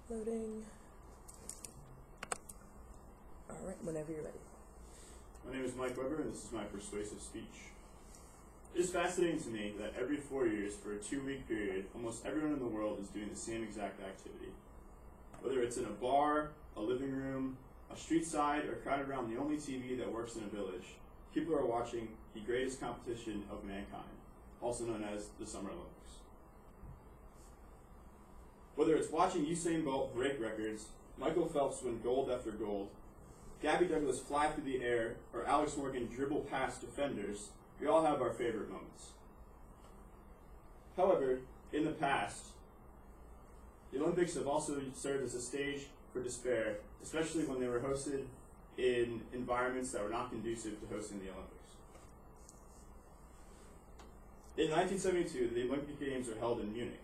Loading. All right, whenever you're ready. My name is Mike Weber, and this is my persuasive speech. It is fascinating to me that every 4 years, for a 2-week period, almost everyone in the world is doing the same exact activity. Whether it's in a bar, a living room, a street side, or crowded around the only TV that works in a village, people are watching the greatest competition of mankind, also known as the Summer Olympics. Whether it's watching Usain Bolt break records, Michael Phelps win gold after gold, Gabby Douglas fly through the air, or Alex Morgan dribble past defenders, we all have our favorite moments. However, in the past, the Olympics have also served as a stage for despair, especially when they were hosted in environments that were not conducive to hosting the Olympics. In 1972, the Olympic Games were held in Munich.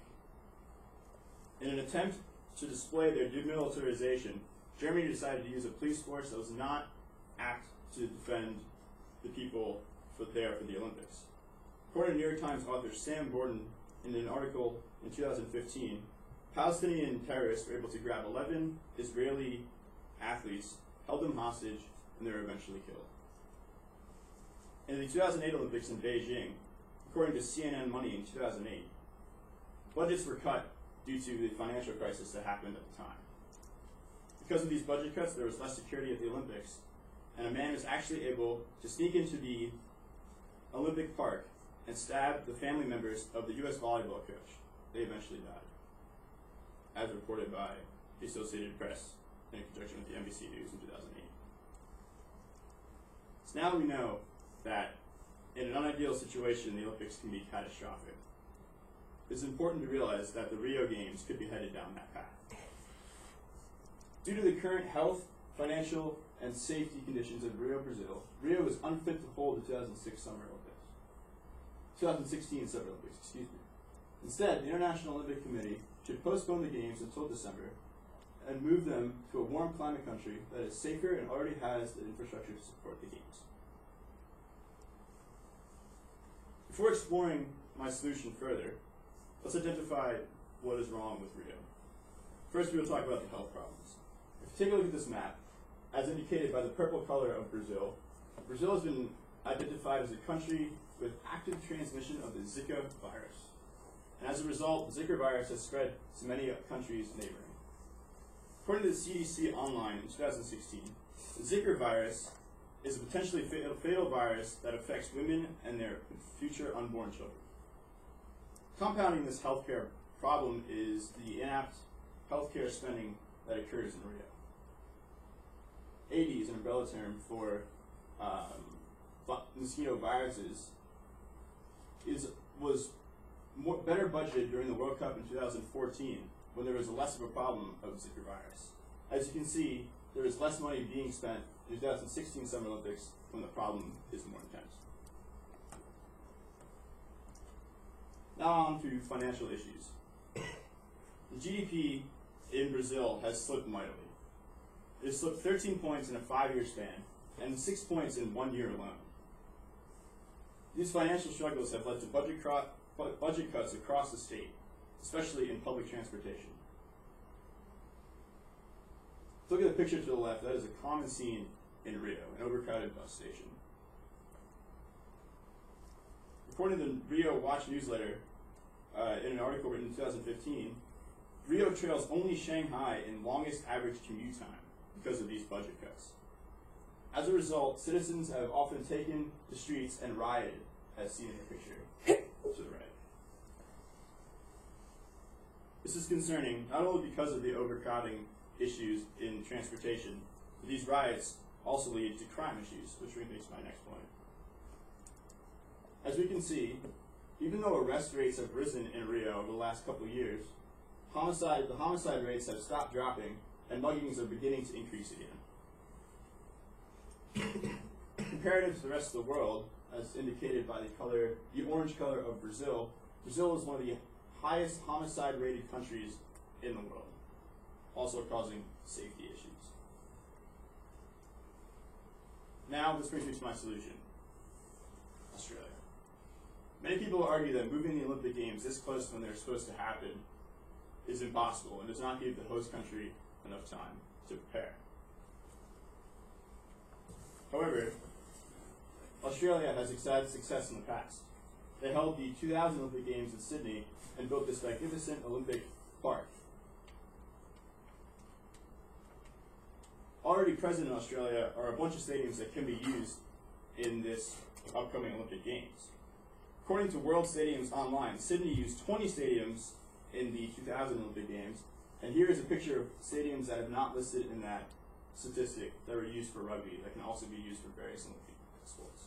In an attempt to display their demilitarization, Germany decided to use a police force that was not apt to defend the people there for the Olympics. According to New York Times author Sam Gordon, in an article in 2015, Palestinian terrorists were able to grab 11 Israeli athletes, held them hostage, and they were eventually killed. In the 2008 Olympics in Beijing, according to CNN Money in 2008, budgets were cut due to the financial crisis that happened at the time. Because of these budget cuts, there was less security at the Olympics, and a man was actually able to sneak into the Olympic Park and stab the family members of the U.S. volleyball coach. They eventually died, as reported by the Associated Press in conjunction with the NBC News in 2008. So now we know that in an unideal situation, the Olympics can be catastrophic. It's important to realize that the Rio Games could be headed down that path. Due to the current health, financial, and safety conditions of Rio, Brazil, Rio is unfit to hold the 2016 Summer Olympics. Instead, the International Olympic Committee should postpone the Games until December and move them to a warm climate country that is safer and already has the infrastructure to support the Games. Before exploring my solution further, let's identify what is wrong with Rio. First, we will talk about the health problems. If you take a look at this map, as indicated by the purple color of Brazil, Brazil has been identified as a country with active transmission of the Zika virus. And as a result, the Zika virus has spread to many countries neighboring. According to the CDC Online in 2016, the Zika virus is a potentially fatal virus that affects women and their future unborn children. Compounding this healthcare problem is the inapt healthcare spending that occurs in Rio. Aedes, an umbrella term for mosquito viruses, was better budgeted during the World Cup in 2014 when there was less of a problem of Zika virus. As you can see, there is less money being spent in the 2016 Summer Olympics when the problem is more intense. Now on to financial issues. The GDP in Brazil has slipped mightily. It has slipped 13 points in a 5-year span, and 6 points in 1 year alone. These financial struggles have led to budget cuts across the state, especially in public transportation. Look at the picture to the left. That is a common scene in Rio, an overcrowded bus station. According to the Rio Watch newsletter, in an article written in 2015, Rio trails only Shanghai in longest average commute time because of these budget cuts. As a result, citizens have often taken the streets and rioted, as seen in the picture to the right. This is concerning not only because of the overcrowding issues in transportation, but these riots also lead to crime issues, which brings me to my next point. As we can see, even though arrest rates have risen in Rio over the last couple of years, the homicide rates have stopped dropping, and muggings are beginning to increase again. Comparative to the rest of the world, as indicated by the orange color of Brazil, Brazil is one of the highest homicide-rated countries in the world, also causing safety issues. Now, this brings me to my solution: Australia. Many people argue that moving the Olympic Games this close to when they're supposed to happen is impossible and does not give the host country enough time to prepare. However, Australia has had success in the past. They held the 2000 Olympic Games in Sydney and built this magnificent Olympic park. Already present in Australia are a bunch of stadiums that can be used in this upcoming Olympic Games. According to World Stadiums Online, Sydney used 20 stadiums in the 2000 Olympic Games, and here is a picture of stadiums that have not listed in that statistic that were used for rugby that can also be used for various Olympic sports.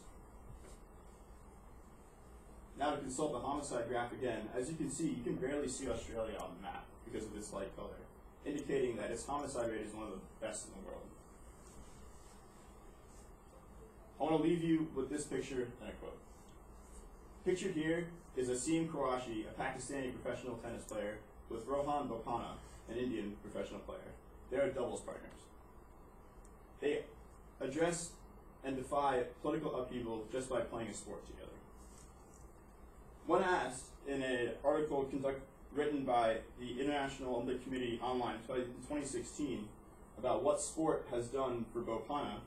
Now to consult the homicide graph again, as you can see, you can barely see Australia on the map because of its light color, indicating that its homicide rate is one of the best in the world. I want to leave you with this picture and a quote. Pictured here is Asim Qureshi, a Pakistani professional tennis player, with Rohan Bopanna, an Indian professional player. They are doubles partners. They address and defy political upheaval just by playing a sport together. When asked in an article written by the International Olympic Committee Online in 2016 about what sport has done for Bopanna,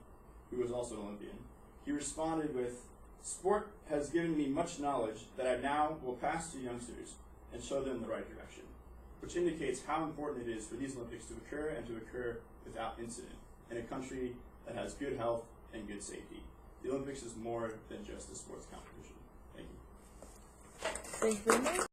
who was also an Olympian, he responded with, "Sport has given me much knowledge that I now will pass to youngsters and show them the right direction," which indicates how important it is for these Olympics to occur and to occur without incident in a country that has good health and good safety. The Olympics is more than just a sports competition. Thank you. Thank you very much.